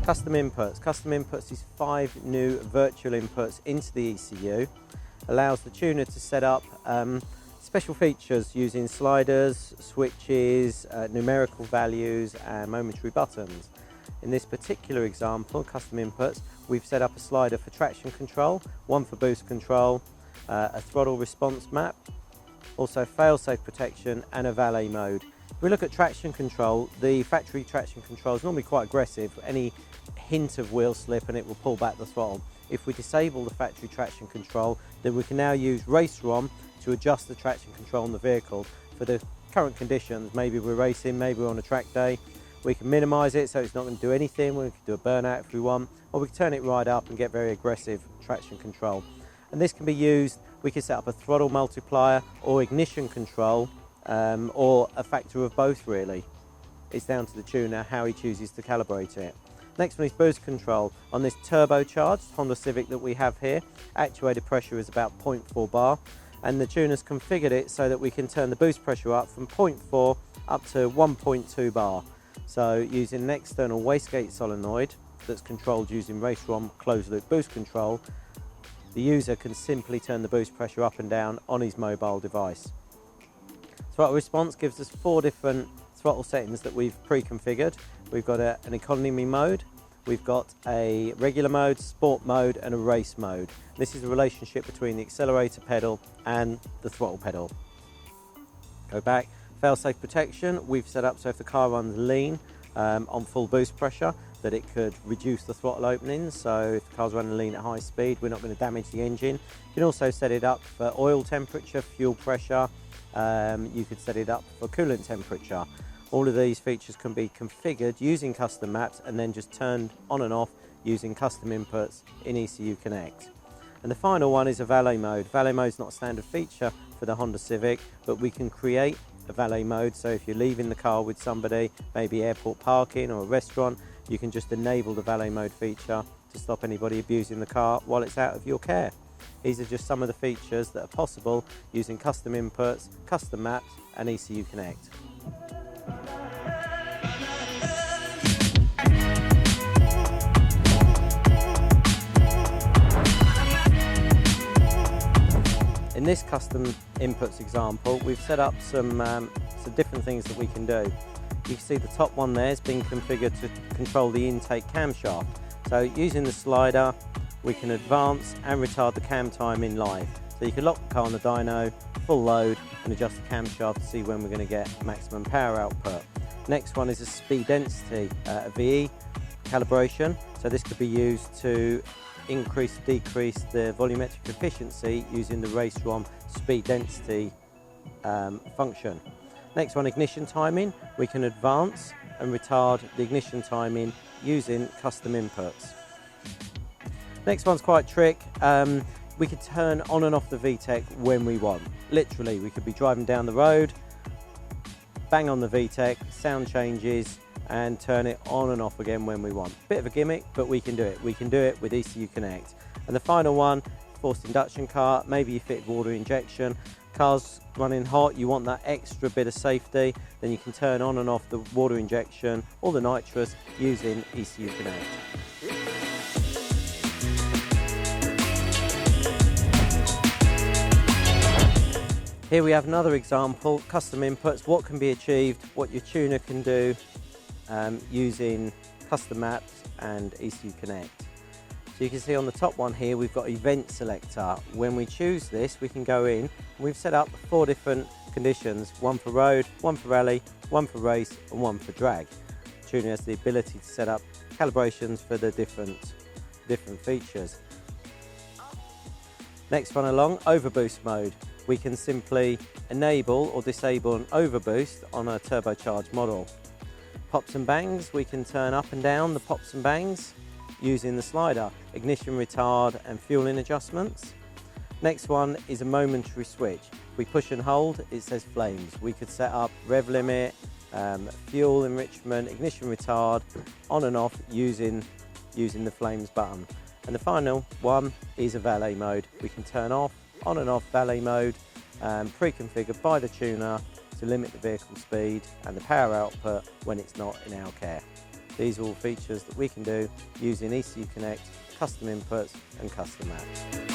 Custom inputs. Custom inputs is 5 new virtual inputs into the ECU. Allows the tuner to set up special features using sliders, switches, numerical values and momentary buttons. In this particular example, custom inputs, we've set up a slider for traction control, one for boost control, a throttle response map, also fail-safe protection and a valet mode. If we look at traction control, the factory traction control is normally quite aggressive. Any hint of wheel slip and it will pull back the throttle. If we disable the factory traction control, then we can now use race ROM to adjust the traction control on the vehicle for the current conditions. Maybe we're racing, maybe we're on a track day. We can minimise it so it's not going to do anything. We can do a burnout if we want, or we can turn it right up and get very aggressive traction control. And this can be used, we can set up a throttle multiplier or ignition control, or a factor of both really. It's down to the tuner how he chooses to calibrate it. Next one is boost control. On this turbocharged Honda Civic that we have here, actuated pressure is about 0.4 bar, and the tuner's configured it so that we can turn the boost pressure up from 0.4 up to 1.2 bar. So using an external wastegate solenoid that's controlled using race ROM closed loop boost control, the user can simply turn the boost pressure up and down on his mobile device. Throttle response gives us 4 different throttle settings that we've pre-configured. We've got an economy mode, we've got a regular mode, sport mode and a race mode. This is the relationship between the accelerator pedal and the throttle pedal. Go back, fail-safe protection, we've set up so if the car runs lean on full boost pressure, that it could reduce the throttle openings. So if the car's running lean at high speed, we're not going to damage the engine. You can also set it up for oil temperature, fuel pressure. You could set it up for coolant temperature. All of these features can be configured using custom maps and then just turned on and off using custom inputs in ECU Connect. And the final one is a valet mode. Valet mode is not a standard feature for the Honda Civic, but we can create a valet mode. So if you're leaving the car with somebody, maybe airport parking or a restaurant, you can just enable the valet mode feature to stop anybody abusing the car while it's out of your care. These are just some of the features that are possible using custom inputs, custom maps and ECU Connect. In this custom inputs example, we've set up some different things that we can do. You can see the top one there has been configured to control the intake camshaft. So using the slider, we can advance and retard the cam time in live. So you can lock the car on the dyno, full load, and adjust the camshaft to see when we're going to get maximum power output. Next one is a speed density, a VE calibration. So this could be used to increase or decrease the volumetric efficiency using the race ROM speed density function. Next one, ignition timing. We can advance and retard the ignition timing using custom inputs. Next one's quite trick. We could turn on and off the VTEC when we want. Literally, we could be driving down the road, bang on the VTEC, sound changes, and turn it on and off again when we want. Bit of a gimmick, but we can do it. We can do it with ECU Connect. And the final one, forced induction car, maybe you fitted water injection. Car's running hot, you want that extra bit of safety, then you can turn on and off the water injection or the nitrous using ECU Connect. Here we have another example, custom inputs, what can be achieved, what your tuner can do using custom maps and ECU Connect. So you can see on the top one here, we've got event selector. When we choose this, we can go in, and we've set up 4 different conditions, one for road, one for rally, one for race, and one for drag. The tuner has the ability to set up calibrations for the different features. Next one along, overboost mode. We can simply enable or disable an overboost on a turbocharged model. Pops and bangs, we can turn up and down the pops and bangs using the slider, ignition retard and fueling adjustments. Next one is a momentary switch. If we push and hold, it says flames. We could set up rev limit, fuel enrichment, ignition retard, on and off using the flames button. And the final one is a valet mode. We can turn off, on and off valet mode, pre-configured by the tuner to limit the vehicle speed and the power output when it's not in our care. These are all features that we can do using ECU Connect, custom inputs and custom apps.